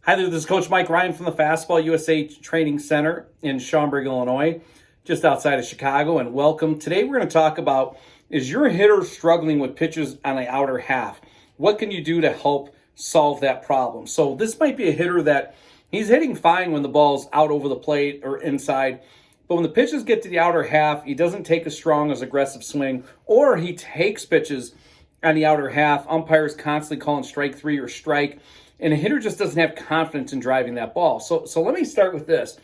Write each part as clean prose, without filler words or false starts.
Hi there, this is Coach Mike Ryan from the Fastball USA Training Center in Schaumburg, Illinois, just outside of Chicago, and welcome. Today we're going to talk about, is your hitter struggling with pitches on the outer half? What can you do to help solve that problem? So this might be a hitter that he's hitting fine when the ball's out over the plate or inside, but when the pitches get to the outer half, he doesn't take as strong as aggressive swing, or he takes pitches on the outer half. Umpires constantly calling strike three or strike, and a hitter just doesn't have confidence in driving that ball. So let me start with this.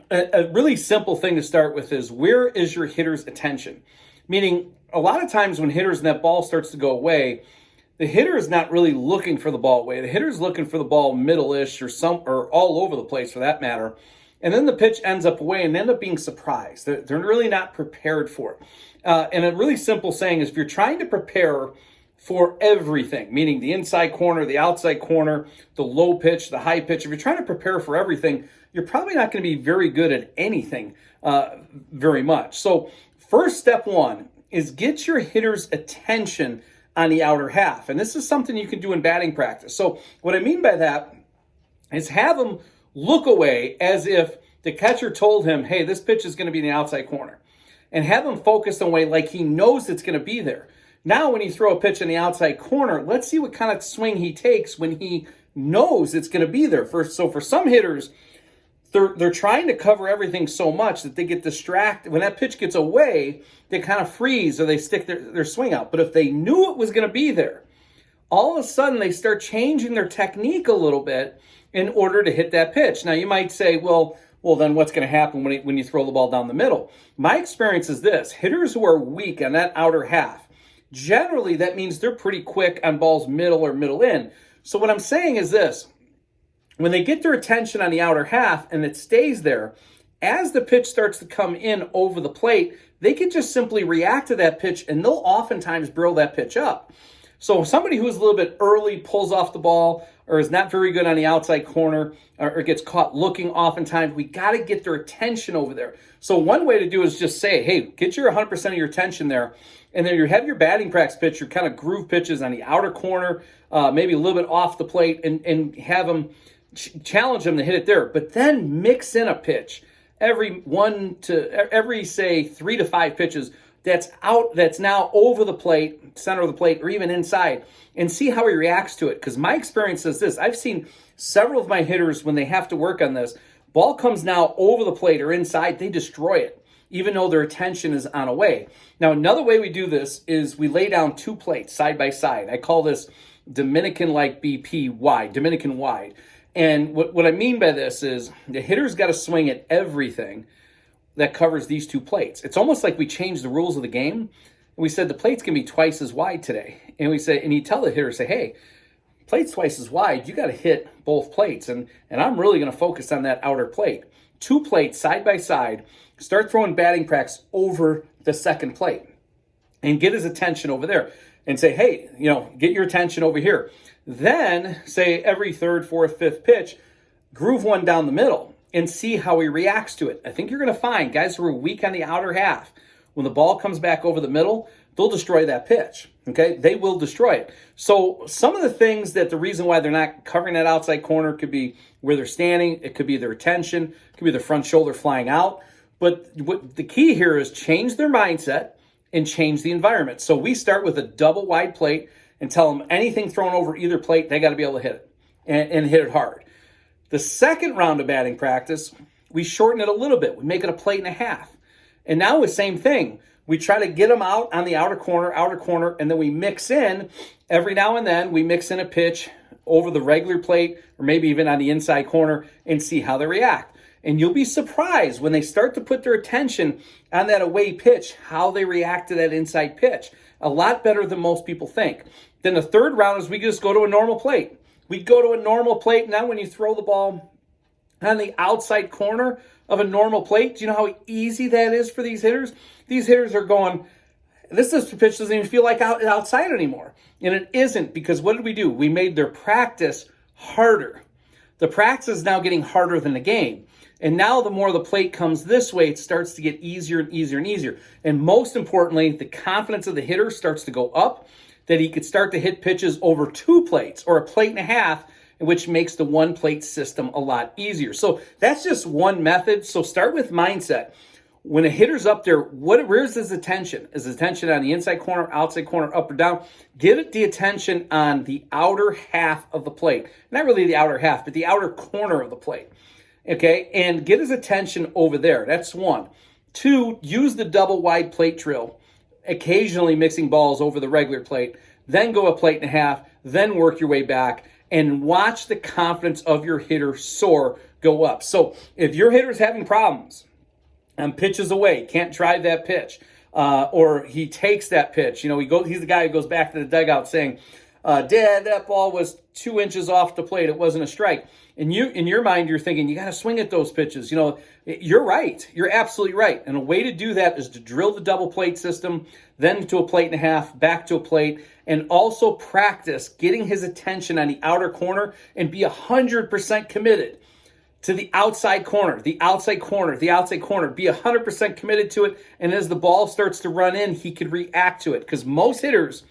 A really simple thing to start with is, where is your hitter's attention? Meaning, a lot of times when hitters and that ball starts to go away, the hitter is not really looking for the ball away. The hitter's looking for the ball middle-ish or all over the place for that matter. And then the pitch ends up away and they end up being surprised. They're really not prepared for it. And a really simple saying is, if you're trying to prepare for everything, meaning the inside corner, the outside corner, the low pitch, the high pitch, if you're trying to prepare for everything, you're probably not going to be very good at anything very much. So first step one is get your hitter's attention on the outer half. And this is something you can do in batting practice. So what I mean by that is, have him look away as if the catcher told him, hey, this pitch is going to be in the outside corner. And have him focus away like he knows it's going to be there. Now, when you throw a pitch in the outside corner, let's see what kind of swing he takes when he knows it's going to be there. So for some hitters, they're trying to cover everything so much that they get distracted. When that pitch gets away, they kind of freeze or they stick their swing out. But if they knew it was going to be there, all of a sudden they start changing their technique a little bit in order to hit that pitch. Now, you might say, well, then what's going to happen when you throw the ball down the middle? My experience is this: hitters who are weak on that outer half, generally, that means they're pretty quick on balls middle or middle in. So what I'm saying is this: when they get their attention on the outer half and it stays there, as the pitch starts to come in over the plate, they can just simply react to that pitch and they'll oftentimes barrel that pitch up. So somebody who's a little bit early pulls off the ball or is not very good on the outside corner or gets caught looking oftentimes, we got to get their attention over there. So one way to do is just say, hey, get your 100% of your attention there. And then you have your batting practice pitch, your kind of groove pitches on the outer corner, maybe a little bit off the plate, and have them challenge them to hit it there. But then mix in a pitch every say 3 to 5 pitches that's now over the plate, center of the plate, or even inside, and see how he reacts to it. Because my experience is this: I've seen several of my hitters, when they have to work on this, ball comes now over the plate or inside, they destroy it, even though their attention is on away. Now, another way we do this is we lay down 2 plates side by side. I call this Dominican-like BP wide, Dominican wide. And what I mean by this is, the hitter's got to swing at everything that covers these 2 plates. It's almost like we changed the rules of the game. And we said the plate's going to be twice as wide today. And you tell the hitter, say, hey, plate's twice as wide. You got to hit both plates. And I'm really going to focus on that outer plate. 2 plates side by side. Start throwing batting practice over the second plate and get his attention over there and say, hey, get your attention over here. Then say every 3rd, 4th, 5th pitch, groove one down the middle and see how he reacts to it. I think you're going to find guys who are weak on the outer half, when the ball comes back over the middle, they'll destroy that pitch. Okay, they will destroy it. So some of the things that the reason why they're not covering that outside corner could be where they're standing. It could be their attention. It could be their front shoulder flying out. But what the key here is, change their mindset and change the environment. So we start with a double wide plate and tell them anything thrown over either plate, they got to be able to hit it and hit it hard. The second round of batting practice, we shorten it a little bit. We make it a plate and a half. And now the same thing. We try to get them out on the outer corner, and then we mix in, every now and then, we mix in a pitch over the regular plate or maybe even on the inside corner and see how they react. And you'll be surprised when they start to put their attention on that away pitch, how they react to that inside pitch. A lot better than most people think. Then the third round is we just go to a normal plate. We go to a normal plate. Now when you throw the ball on the outside corner of a normal plate, do you know how easy that is for these hitters? These hitters are going, this pitch doesn't even feel like outside anymore. And it isn't, because what did we do? We made their practice harder. The practice is now getting harder than the game. And now the more the plate comes this way, it starts to get easier and easier and easier. And most importantly, the confidence of the hitter starts to go up, that he could start to hit pitches over 2 plates or a plate and a half which makes the one plate system a lot easier. So that's just one method. So start with mindset. When a hitter's up there, where's his attention? Is his attention on the inside corner, outside corner, up or down? Give it the attention on the outer half of the plate. Not really the outer half, but the outer corner of the plate. Okay, and get his attention over there. That's one. Two, use the double wide plate drill, occasionally mixing balls over the regular plate, then go a plate and a half, then work your way back, and watch the confidence of your hitter soar go up. So if your hitter's having problems and pitches away, can't drive that pitch, or he takes that pitch, he's the guy who goes back to the dugout saying, Dad, that ball was 2 inches off the plate. It wasn't a strike. And in your mind, you're thinking, you got to swing at those pitches. You're right. You're absolutely right. And a way to do that is to drill the double plate system, then to a plate and a half, back to a plate, and also practice getting his attention on the outer corner and be 100% committed to the outside corner, the outside corner, the outside corner. Be 100% committed to it. And as the ball starts to run in, he could react to it. Because most hitters,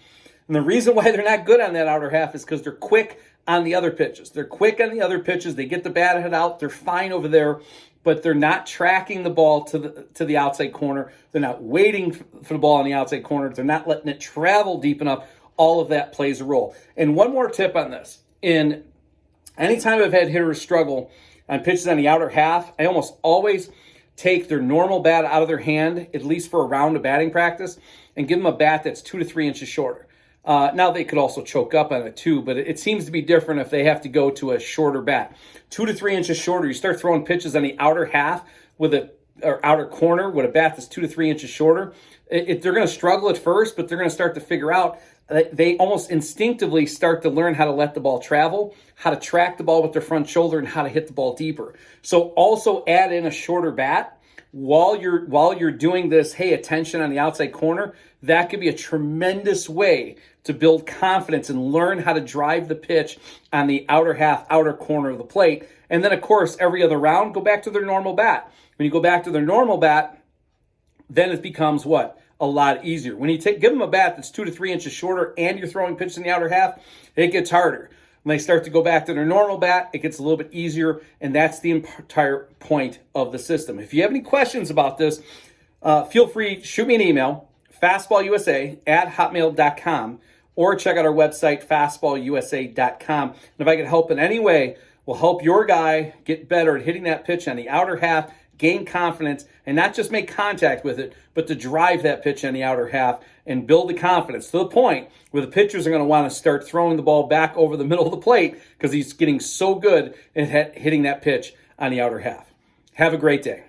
and the reason why they're not good on that outer half is because they're quick on the other pitches. They're quick on the other pitches. They get the bat head out. They're fine over there, but they're not tracking the ball to the outside corner. They're not waiting for the ball on the outside corner. They're not letting it travel deep enough. All of that plays a role. And one more tip on this. Anytime I've had hitters struggle on pitches on the outer half, I almost always take their normal bat out of their hand, at least for a round of batting practice, and give them a bat that's 2 to 3 inches shorter. Now they could also choke up on it too, but it seems to be different if they have to go to a shorter bat. 2 to 3 inches shorter. You start throwing pitches on the outer half or outer corner with a bat that's 2 to 3 inches shorter. They're going to struggle at first, but they're going to start to figure out that they almost instinctively start to learn how to let the ball travel, how to track the ball with their front shoulder, and how to hit the ball deeper. So also add in a shorter bat while you're doing this, hey, attention on the outside corner. That could be a tremendous way to build confidence and learn how to drive the pitch on the outer half, outer corner of the plate. And then, of course, every other round, go back to their normal bat. When you go back to their normal bat, then it becomes what? A lot easier. When you give them a bat that's 2 to 3 inches shorter and you're throwing pitches in the outer half, it gets harder. When they start to go back to their normal bat, it gets a little bit easier, and that's the entire point of the system. If you have any questions about this, feel free, shoot me an email, fastballusa@hotmail.com, or check out our website, fastballusa.com. And if I can help in any way, we'll help your guy get better at hitting that pitch on the outer half, gain confidence, and not just make contact with it, but to drive that pitch on the outer half and build the confidence to the point where the pitchers are going to want to start throwing the ball back over the middle of the plate because he's getting so good at hitting that pitch on the outer half. Have a great day.